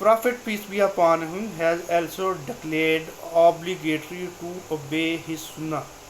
Prophet peace be upon him has also declared obligatory to obey his sunnah।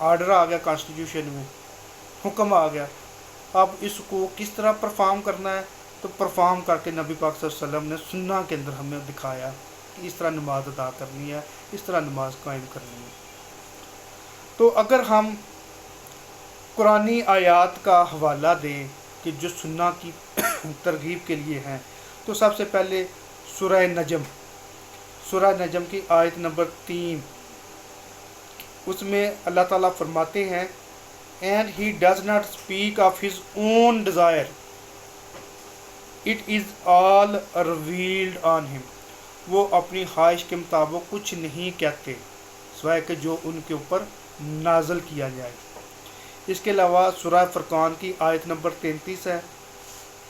Order آ گیا constitution میں، حکم آ گیا، اب اس کو کس طرح پرفارم کرنا ہے، تو پرفارم کر کے نبی پاک صلی اللہ علیہ وسلم نے سنہ کے اندر ہمیں دکھایا کہ اس طرح نماز ادا کرنی ہے، اس طرح نماز قائم کرنی ہے۔ تو اگر ہم قرآنی آیات کا حوالہ دیں کہ جو سنہ کی ترغیب کے لیے ہیں، تو سب سے پہلے سورہ نجم کی آیت نمبر 3، اس میں اللہ تعالیٰ فرماتے ہیں and he does not speak of his own desire it is all revealed on him, وہ اپنی خواہش کے مطابق کچھ نہیں کہتے سوائے کہ جو ان کے اوپر نازل کیا جائے۔ اس کے علاوہ سورہ فرقان کی آیت نمبر 33 ہے،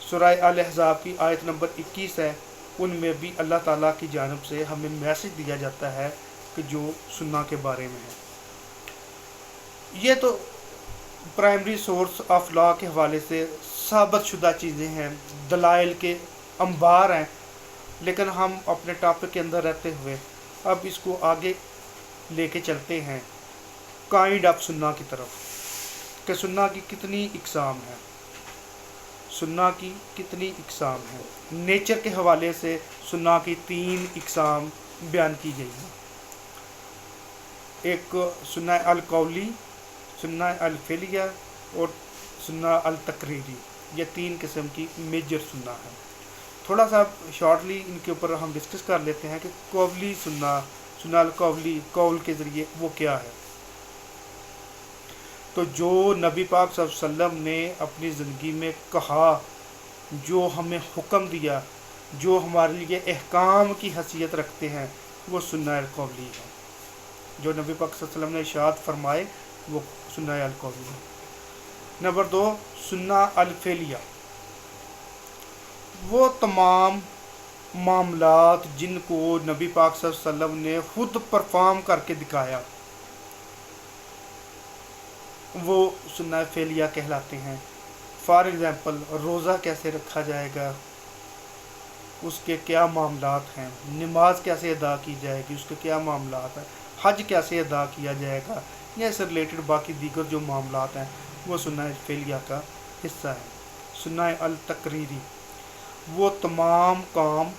سورہ الاحزاب کی آیت نمبر 21 ہے، ان میں بھی اللہ تعالیٰ کی جانب سے ہمیں میسج دیا جاتا ہے کہ جو سنہ کے بارے میں ہے۔ یہ تو پرائمری سورس آف لا کے حوالے سے ثابت شدہ چیزیں ہیں، دلائل کے انبار ہیں، لیکن ہم اپنے ٹاپک کے اندر رہتے ہوئے اب اس کو آگے لے کے چلتے ہیں کائنڈ آف سنہ کی طرف، کہ سنہ کی کتنی اقسام ہیں، سنہ کی کتنی اقسام ہیں۔ نیچر کے حوالے سے سنہ کی 3 اقسام بیان کی گئی ہیں، ایک سنہ القولی، سنہ الفعلیہ اور سنہ التقریری، یہ 3 قسم کی میجر سنہ ہیں۔ تھوڑا سا شارٹلی ان کے اوپر ہم ڈسکس کر لیتے ہیں کہ قولی سنہ القولی، قول کے ذریعے وہ کیا ہے۔ تو جو نبی پاک صلی اللہ علیہ وسلم نے اپنی زندگی میں کہا، جو ہمیں حکم دیا، جو ہمارے لیے احکام کی حیثیت رکھتے ہیں، وہ سنہ القولی ہے۔ جو نبی پاک صلی اللہ علیہ وسلم نے ارشاد فرمائے وہ سنہ القولی ہے۔ نمبر 2 سنہ الفعلیہ، وہ تمام معاملات جن کو نبی پاک صلی اللہ علیہ وسلم نے خود پرفارم کر کے دکھایا، وہ سنہ فعلیہ کہلاتے ہیں۔ فار ایگزامپل روزہ کیسے رکھا جائے گا، اس کے کیا معاملات ہیں، نماز کیسے ادا کی جائے گی، اس کے کیا معاملات ہیں، حج کیسے ادا کیا جائے گا، یا اس سے ریلیٹڈ باقی دیگر جو معاملات ہیں وہ سنہ فعلیہ کا حصہ ہے۔ سنہ التقریری، وہ تمام کام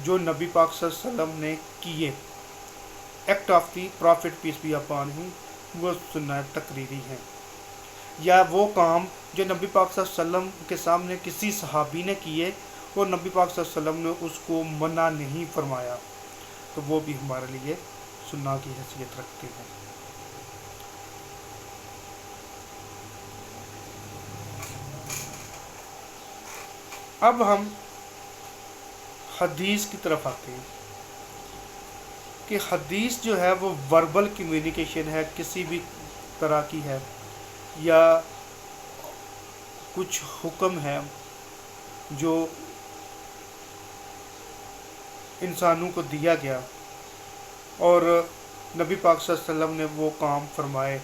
جو نبی پاک صلی اللہ علیہ وسلم نے کیے، act of the prophet peace be upon him, وہ سنہ تقریری ہیں۔ یا وہ کام جو نبی پاک صلی اللہ علیہ وسلم کے سامنے کسی صحابی نے کیے اور نبی پاک صلی اللہ علیہ وسلم نے اس کو منع نہیں فرمایا، تو وہ بھی ہمارے لیے سنہ کی حیثیت رکھتے ہیں۔ اب ہم حدیث کی طرف آتے ہیں کہ حدیث جو ہے وہ وربل کمیونیکیشن ہے، کسی بھی طرح کی ہے، یا کچھ حکم ہے جو انسانوں کو دیا گیا اور نبی پاک صلی اللہ علیہ وسلم نے وہ کام فرمائے۔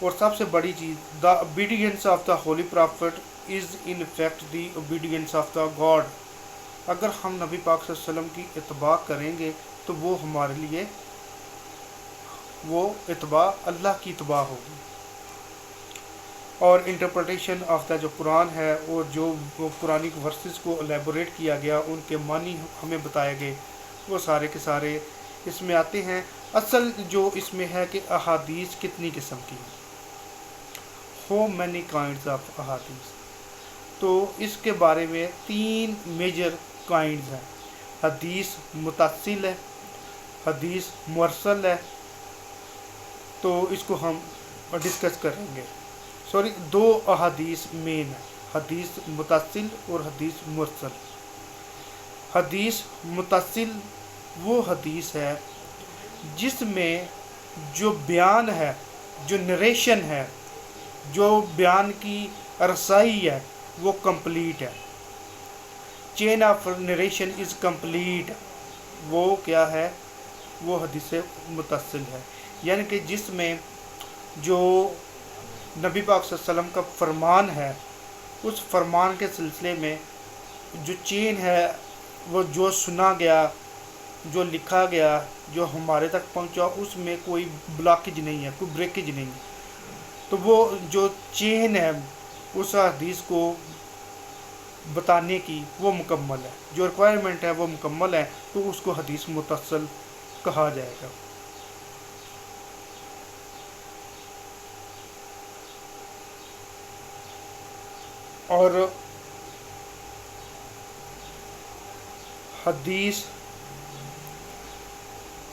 اور سب سے بڑی چیز، the obedience of the holy prophet is in fact the obedience of the God. اگر ہم نبی پاک صلی اللہ علیہ وسلم کی اتباع کریں گے تو وہ ہمارے لیے وہ اتباع اللہ کی اتباع ہوگی۔ اور انٹرپریٹیشن آف دا جو قرآن ہے اور جو قرآن ورسز کو الیبوریٹ کیا گیا، ان کے معنی ہمیں بتائے گئے، وہ سارے کے سارے اس میں آتے ہیں۔ اصل جو اس میں ہے کہ احادیث کتنی قسم کی ہیں، ہو مینی کائنڈز آف احادیث، تو اس کے بارے میں 3 میجر کائنڈز ہیں۔ حدیث متصل ہے، حدیث مرسل ہے، تو اس کو ہم ڈسکس کریں گے۔ 2 احادیث مین ہیں، حدیث متصل اور حدیث مرسل۔ حدیث متصل وہ حدیث ہے جس میں جو بیان ہے، جو نریشن ہے، جو بیان کی رسائی ہے، وہ کمپلیٹ ہے، chain of narration is complete, وہ کیا ہے، وہ حدیث متصل ہے۔ یعنی کہ جس میں جو نبی پاک صلی اللہ علیہ وسلم کا فرمان ہے، اس فرمان کے سلسلے میں جو چین ہے، وہ جو سنا گیا، جو لکھا گیا، جو ہمارے تک پہنچا، اس میں کوئی بلاکیج نہیں ہے، کوئی بریکیج نہیں ہے، تو وہ جو چین ہے اس حدیث کو بتانے کی وہ مکمل ہے، جو ریکوائرمنٹ ہے وہ مکمل ہے، تو اس کو حدیث متصل کہا جائے گا۔ اور حدیث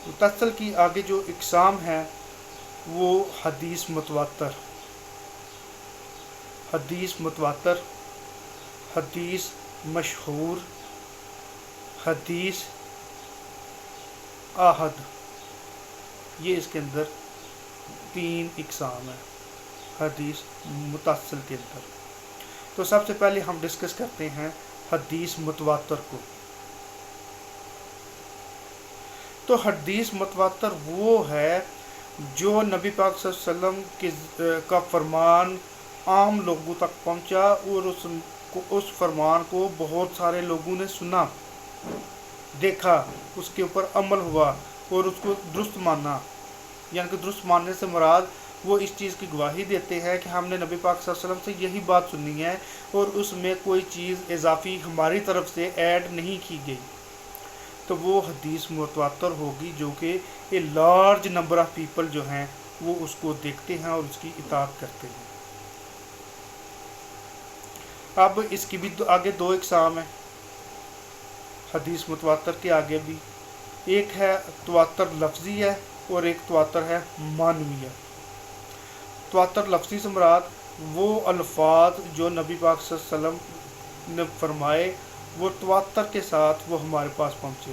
متصل کی آگے جو اقسام ہے وہ حدیث متواتر، حدیث متواتر، حدیث مشہور، حدیث آحد، یہ اس کے اندر 3 اقسام ہیں حدیث متصل کے اندر۔ تو سب سے پہلے ہم ڈسکس کرتے ہیں حدیث متواتر کو۔ تو حدیث متواتر وہ ہے جو نبی پاک صلی اللہ علیہ وسلم کا فرمان عام لوگوں تک پہنچا، اور اس فرمان کو بہت سارے لوگوں نے سنا، دیکھا، اس کے اوپر عمل ہوا اور اس کو درست مانا۔ یعنی کہ درست ماننے سے مراد وہ اس چیز کی گواہی دیتے ہیں کہ ہم نے نبی پاک صلی اللہ علیہ وسلم سے یہی بات سنی ہے اور اس میں کوئی چیز اضافی ہماری طرف سے ایڈ نہیں کی گئی، تو وہ حدیث متواتر ہوگی، جو کہ a large number of people جو ہیں وہ اس کو دیکھتے ہیں اور اس کی اطاعت کرتے ہیں۔ اب اس کی بھی آگے 2 اقسام ہیں حدیث متواتر کے آگے بھی، ایک ہے تواتر لفظی ہے اور ایک تواتر ہے معنوی ہے۔ تواتر لفظی سے مراد وہ الفاظ جو نبی پاک صلی اللہ علیہ وسلم نے فرمائے وہ تواتر کے ساتھ وہ ہمارے پاس پہنچے،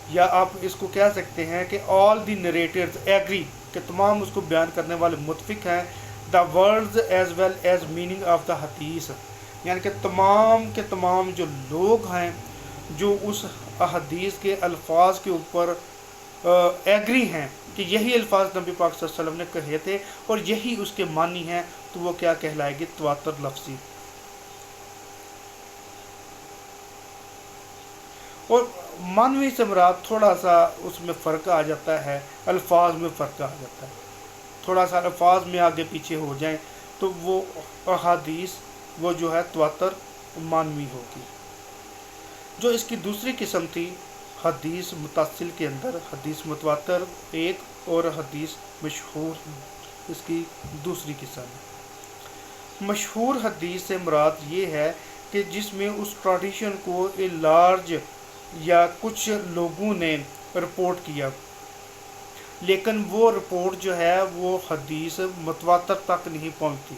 یا آپ اس کو کہہ سکتے ہیں کہ آل دی نریٹرز ایگری، کہ تمام اس کو بیان کرنے والے متفق ہیں، the words as well as meaning of the hadith, یعنی کہ تمام کے تمام جو لوگ ہیں جو اس حدیث کے الفاظ کے اوپر ایگری ہیں کہ یہی الفاظ نبی پاک صلی اللہ علیہ وسلم نے کہے تھے اور یہی اس کے معنی ہیں، تو وہ کیا کہلائے گی؟ تواتر لفظی۔ اور معنوی سے مراد تھوڑا سا اس میں فرق آ جاتا ہے، الفاظ میں فرق آ جاتا ہے، تھوڑا سا الفاظ میں آگے پیچھے ہو جائیں تو وہ احادیث وہ جو ہے تواتر معنوی ہوگی۔ جو اس کی دوسری قسم تھی حدیث متصل کے اندر، حدیث متواتر ایک اور حدیث مشہور اس کی دوسری قسم ہے۔ مشہور حدیث سے مراد یہ ہے کہ جس میں اس ٹریڈیشن کو لارج یا کچھ لوگوں نے رپورٹ کیا، لیکن وہ رپورٹ جو ہے وہ حدیث متواتر تک نہیں پہنچتی۔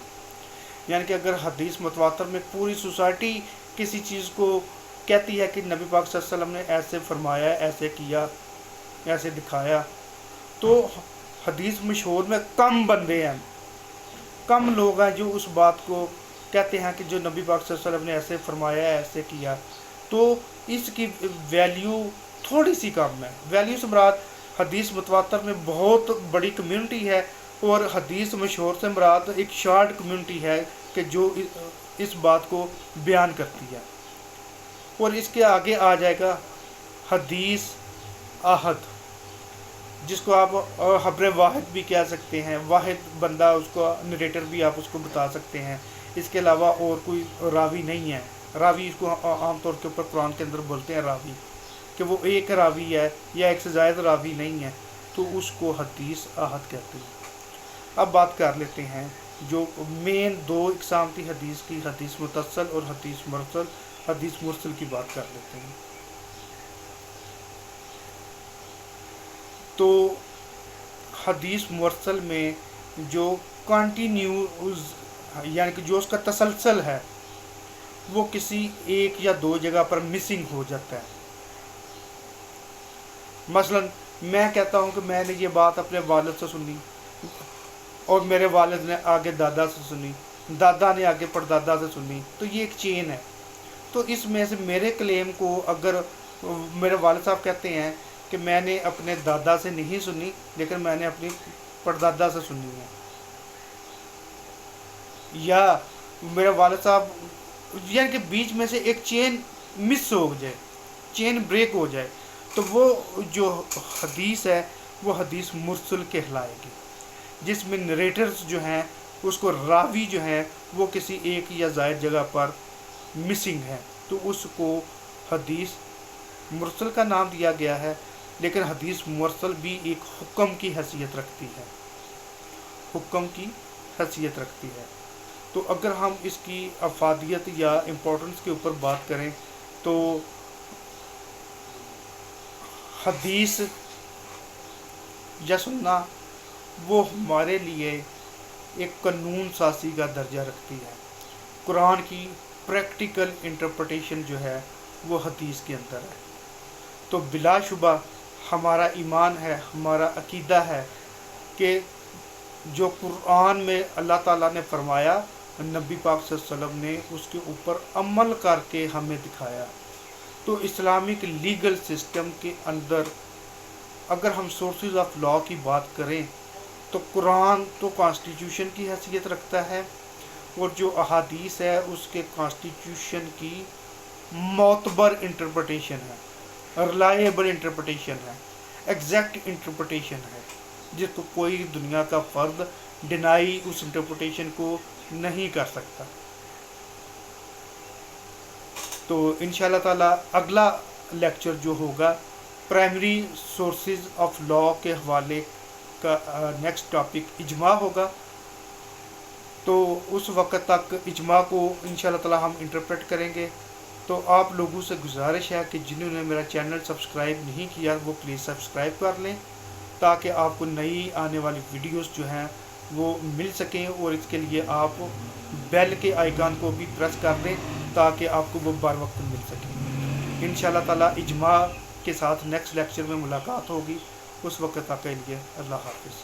یعنی کہ اگر حدیث متواتر میں پوری سوسائٹی کسی چیز کو کہتی ہے کہ نبی پاک صلی اللہ علیہ وسلم نے ایسے فرمایا، ایسے کیا، ایسے دکھایا، تو حدیث مشہور میں کم بندے ہیں، کم لوگ ہیں جو اس بات کو کہتے ہیں کہ جو نبی پاک صلی اللہ علیہ وسلم نے ایسے فرمایا، ایسے کیا، تو اس کی ویلیو تھوڑی سی کم ہے۔ ویلیو سے مراد حدیث متواتر میں بہت بڑی کمیونٹی ہے، اور حدیث مشہور سے مراد ایک شارٹ کمیونٹی ہے کہ جو اس بات کو بیان کرتی ہے۔ اور اس کے آگے آ جائے گا حدیث آحد، جس کو آپ خبر واحد بھی کہہ سکتے ہیں، واحد بندہ اس کو نریٹر بھی آپ اس کو بتا سکتے ہیں، اس کے علاوہ اور کوئی راوی نہیں ہے۔ راوی اس کو عام طور کے اوپر قرآن کے اندر بولتے ہیں راوی، کہ وہ ایک راوی ہے یا ایک سے زائد راوی نہیں ہے، تو اس کو حدیث آحد کہتے ہیں۔ اب بات کر لیتے ہیں جو مین 2 اقسام تھی حدیث کی، حدیث متصل اور حدیث مرسل۔ حدیث مرسل کی بات کر لیتے ہیں۔ تو حدیث مرسل میں جو کنٹینیوز یعنی کہ جو اس کا تسلسل ہے وہ کسی 1 یا 2 جگہ پر مسنگ ہو جاتا ہے۔ مثلا میں کہتا ہوں کہ میں نے یہ بات اپنے والد سے سنی، اور میرے والد نے آگے دادا سے سنی، دادا نے آگے پردادا سے سنی، تو یہ ایک چین ہے۔ تو اس میں سے میرے کلیم کو اگر میرے والد صاحب کہتے ہیں کہ میں نے اپنے دادا سے نہیں سنی لیکن میں نے اپنی پردادا سے سنی ہے، یا میرے والد صاحب یعنی کہ بیچ میں سے ایک چین مس ہو جائے، چین بریک ہو جائے، تو وہ جو حدیث ہے وہ حدیث مرسل کہلائے گی، جس میں نریٹرز جو ہیں اس کو راوی جو ہے وہ کسی ایک یا زائد جگہ پر مسنگ ہے، تو اس کو حدیث مرسل کا نام دیا گیا ہے، لیکن حدیث مرسل بھی ایک حکم کی حیثیت رکھتی ہے، حکم کی حیثیت رکھتی ہے۔ تو اگر ہم اس کی افادیت یا امپورٹنس کے اوپر بات کریں تو حدیث یا سننا وہ ہمارے لیے ایک قانون سازی کا درجہ رکھتی ہے۔ قرآن کی پریکٹیکل انٹرپریٹیشن جو ہے وہ حدیث کے اندر ہے۔ تو بلا شبہ ہمارا ایمان ہے، ہمارا عقیدہ ہے کہ جو قرآن میں اللہ تعالیٰ نے فرمایا، نبی پاک صلی اللہ علیہ وسلم نے اس کے اوپر عمل کر کے ہمیں دکھایا۔ تو اسلامک لیگل سسٹم کے اندر اگر ہم سورسز آف لا کی بات کریں تو قرآن تو کانسٹیٹیوشن کی حیثیت رکھتا ہے، اور جو احادیث ہے اس کے کانسٹیٹیوشن کی معتبر انٹرپریٹیشن ہے، ریلائیبل انٹرپریٹیشن ہے، ایگزیکٹ انٹرپریٹیشن ہے، جس کو کوئی دنیا کا فرد ڈینائی اس انٹرپریٹیشن کو نہیں کر سکتا۔ تو انشاءاللہ تعالیٰ اگلا لیکچر جو ہوگا پرائمری سورسز آف لا کے حوالے کا نیکسٹ ٹاپک اجماع ہوگا۔ تو اس وقت تک اجماع کو انشاءاللہ تعالیٰ ہم انٹرپریٹ کریں گے۔ تو آپ لوگوں سے گزارش ہے کہ جنہوں نے میرا چینل سبسکرائب نہیں کیا وہ پلیز سبسکرائب کر لیں، تاکہ آپ کو نئی آنے والی ویڈیوز جو ہیں وہ مل سکیں، اور اس کے لیے آپ بیل کے آئیکن کو بھی پریس کر دیں تاکہ آپ کو وہ بر وقت مل سکے۔ انشاءاللہ تعالیٰ اجماع کے ساتھ نیکسٹ لیکچر میں ملاقات ہوگی، اس وقت تک کے لیے اللہ حافظ۔